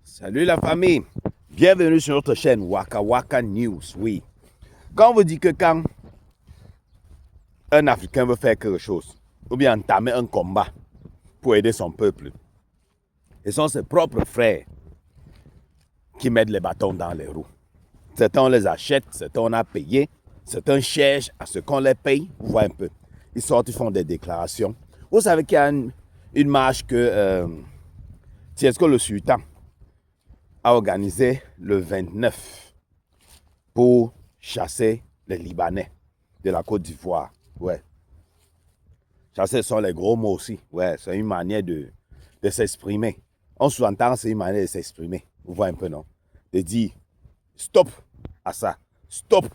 Salut la famille, bienvenue sur notre chaîne Waka Waka News. Oui, quand on vous dit que quand un Africain veut faire quelque chose, ou bien entamer un combat pour aider son peuple, ce sont ses propres frères qui mettent les bâtons dans les roues. Certains on les achète, certains on a payé, certains cherchent à ce qu'on les paye. Vous voyez un peu, ils sortent, ils font des déclarations. Vous savez qu'il y a une marche que Tiesco le Sultan a organisé le 29 pour chasser les Libanais de la Côte d'Ivoire. Ouais. Chasser sont les gros mots aussi. Ouais, c'est une manière de s'exprimer. On sous-entend, c'est une manière de s'exprimer. Vous voyez un peu, non? De dire stop à ça. Stop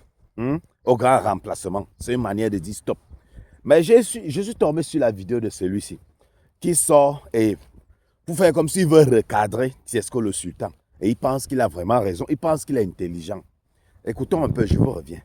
au grand remplacement. C'est une manière de dire stop. Mais je suis tombé sur la vidéo de celui-ci qui sort et pour faire comme s'il veut recadrer Tiesco le Sultan. Et il pense qu'il a vraiment raison. Il pense qu'il est intelligent. Écoutons un peu, je vous reviens.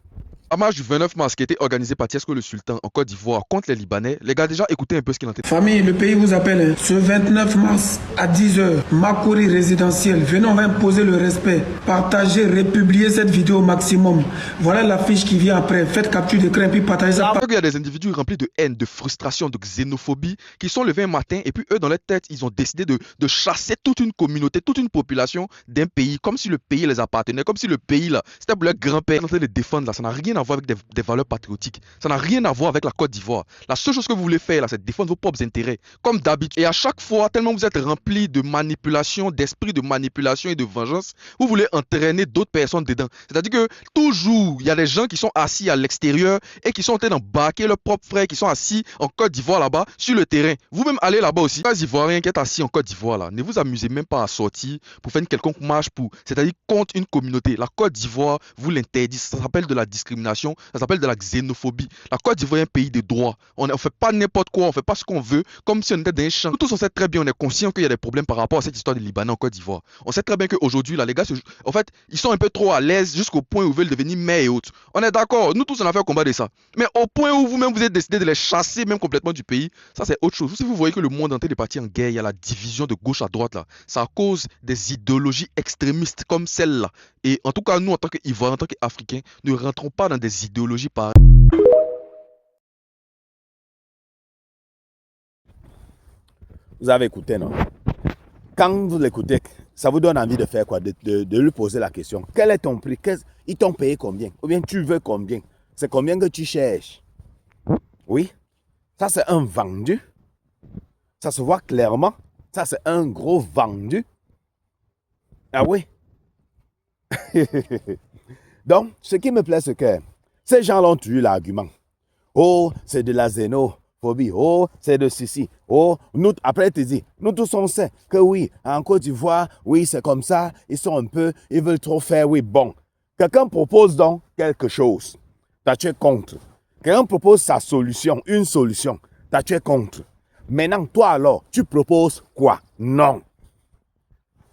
La marche du 29 mars qui a été organisée par Tiesco le Sultan en Côte d'Ivoire contre les Libanais, les gars, déjà écoutez un peu ce qu'il en était. Famille, le pays vous appelle. Ce 29 mars à 10h, Makori résidentiel. Venez, on va imposer le respect. Partagez, republiez cette vidéo au maximum. Voilà l'affiche qui vient après. Faites capture d'écran puis partagez ça. Il y a des individus remplis de haine, de frustration, de xénophobie qui sont levés un matin et puis eux, dans leur tête, ils ont décidé de chasser toute une communauté, toute une population d'un pays, comme si le pays les appartenait, comme si le pays là, c'était pour leur grand-père. En train de les défendre là, ça n'a rien à voir avec des valeurs patriotiques. Ça n'a rien à voir avec la Côte d'Ivoire. La seule chose que vous voulez faire là, c'est défendre vos propres intérêts, comme d'habitude. Et à chaque fois, tellement vous êtes remplis de manipulation, d'esprit de manipulation et de vengeance, vous voulez entraîner d'autres personnes dedans. C'est-à-dire que toujours, il y a des gens qui sont assis à l'extérieur et qui sont en train d'embarquer leurs propres frères qui sont assis en Côte d'Ivoire là-bas sur le terrain. Vous-même allez là-bas aussi. Les Ivoiriens qui êtes assis en Côte d'Ivoire là, ne vous amusez même pas à sortir pour faire une quelconque marche c'est-à-dire contre une communauté. La Côte d'Ivoire vous l'interdit. Ça s'appelle de la discrimination, ça s'appelle de la xénophobie. La Côte d'Ivoire est un pays de droit. On ne fait pas n'importe quoi, on ne fait pas ce qu'on veut, comme si on était dans un champ. Nous tous on sait très bien, on est conscient qu'il y a des problèmes par rapport à cette histoire de Libanais en Côte d'Ivoire. On sait très bien qu'aujourd'hui, là, les gars, en fait, ils sont un peu trop à l'aise jusqu'au point où ils veulent devenir maires et autres. On est d'accord, nous tous on a fait un combat de ça. Mais au point où vous-même vous êtes décidé de les chasser même complètement du pays, ça c'est autre chose. Si vous voyez que le monde est en train de partir en guerre, il y a la division de gauche à droite là. C'est à cause des idéologies extrémistes comme celle-là. Et en tout cas, nous en tant qu'Ivoiriens, en tant qu'Africains, ne rentrons pas dans des idéologies pareilles. Vous avez écouté, non? Quand vous l'écoutez, ça vous donne envie de faire quoi? De lui poser la question. Quel est ton prix? Ils t'ont payé combien? Ou bien tu veux combien? C'est combien que tu cherches? Oui. Ça, c'est un vendu. Ça se voit clairement. Ça, c'est un gros vendu. Ah oui. Donc, ce qui me plaît, c'est que ces gens-là ont eu l'argument. Oh, c'est de la xénophobie. Oh, c'est de ceci. Oh, nous, après, tu dis, nous tous on sait que oui, en Côte d'Ivoire, oui, c'est comme ça. Ils veulent trop faire, oui, bon. Quelqu'un propose donc quelque chose. Tu es contre. Quelqu'un propose sa solution, une solution. Tu es contre. Maintenant, toi alors, tu proposes quoi? Non.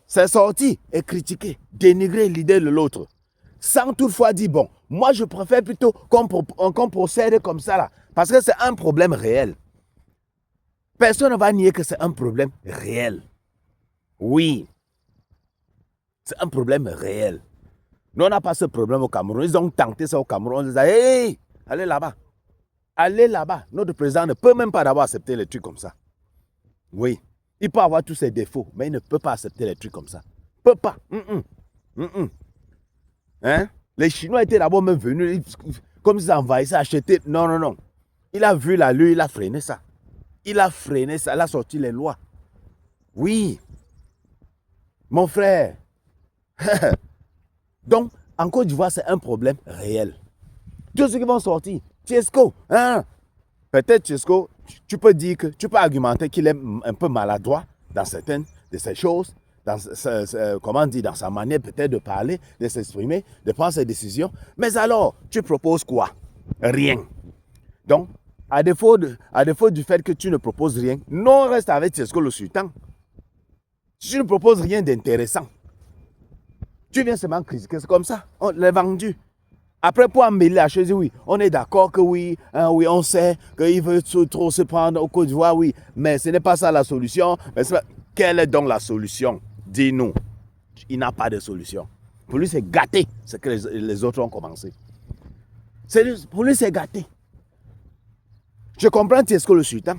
C'est sorti et critiquer, dénigrer l'idée de l'autre. Sans toutefois dire, bon, moi je préfère plutôt qu'on procède comme ça là. Parce que c'est un problème réel. Personne ne va nier que c'est un problème réel. Oui. C'est un problème réel. Nous, on n'a pas ce problème au Cameroun. Ils ont tenté ça au Cameroun. Ils ont dit, hey, allez là-bas. Allez là-bas. Notre président ne peut même pas d'abord accepter les trucs comme ça. Oui. Il peut avoir tous ses défauts, mais il ne peut pas accepter les trucs comme ça. Il ne peut pas. Hein? Les Chinois étaient d'abord même venus, comme ils envahissaient, acheter. Non, non, non. Il a vu la lue, il a freiné ça. Il a freiné ça, il a sorti les lois. Oui. Mon frère. Donc, en Côte d'Ivoire, c'est un problème réel. Tous ceux qui vont sortir, Tiesco, hein? Peut-être Tiesco, tu peux dire que, tu peux argumenter qu'il est un peu maladroit dans certaines de ces choses, dans sa manière peut-être de parler, de s'exprimer, de prendre ses décisions. Mais alors, tu proposes quoi? Rien. Donc, à défaut du fait que tu ne proposes rien, non, reste avec Tiesco le Sultan. Si tu ne proposes rien d'intéressant, tu viens seulement critiquer, c'est comme ça, on l'a vendu. Après, pour emmêler la chose, oui, on est d'accord que oui, hein, oui, on sait qu'il veut trop se prendre au Côte d'Ivoire, oui, mais ce n'est pas ça la solution. Mais quelle est donc la solution? Dis-nous. il n'a pas de solution. Pour lui, c'est gâté ce que les autres ont commencé. Pour lui, c'est gâté. Je comprends Tiesco le sultan.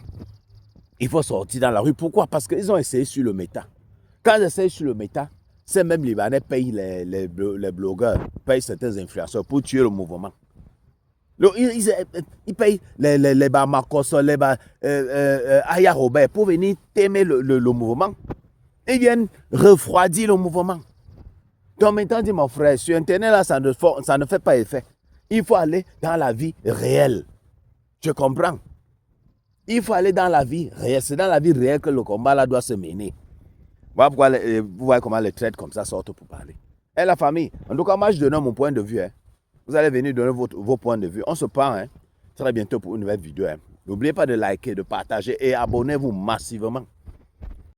Il faut sortir dans la rue. Pourquoi? Parce qu'ils ont essayé sur le méta. Quand ils essayent sur le méta, ces mêmes Libanais payent les blogueurs, payent certains influenceurs pour tuer le mouvement. Ils payent les Bamakos, les Aya Robert pour venir t'aimer le mouvement. Ils viennent refroidir le mouvement. Donc maintenant, dis mon frère, sur Internet, là, ça ne fait pas effet. Il faut aller dans la vie réelle. Je comprends. Il faut aller dans la vie réelle. C'est dans la vie réelle que le combat là doit se mener. Voilà pourquoi vous voyez comment les traites comme ça sortent pour parler. Et la famille, en tout cas, moi je donne mon point de vue. Hein. Vous allez venir donner vos points de vue. On se parle très bientôt pour une nouvelle vidéo. N'oubliez pas de liker, de partager et abonnez-vous massivement.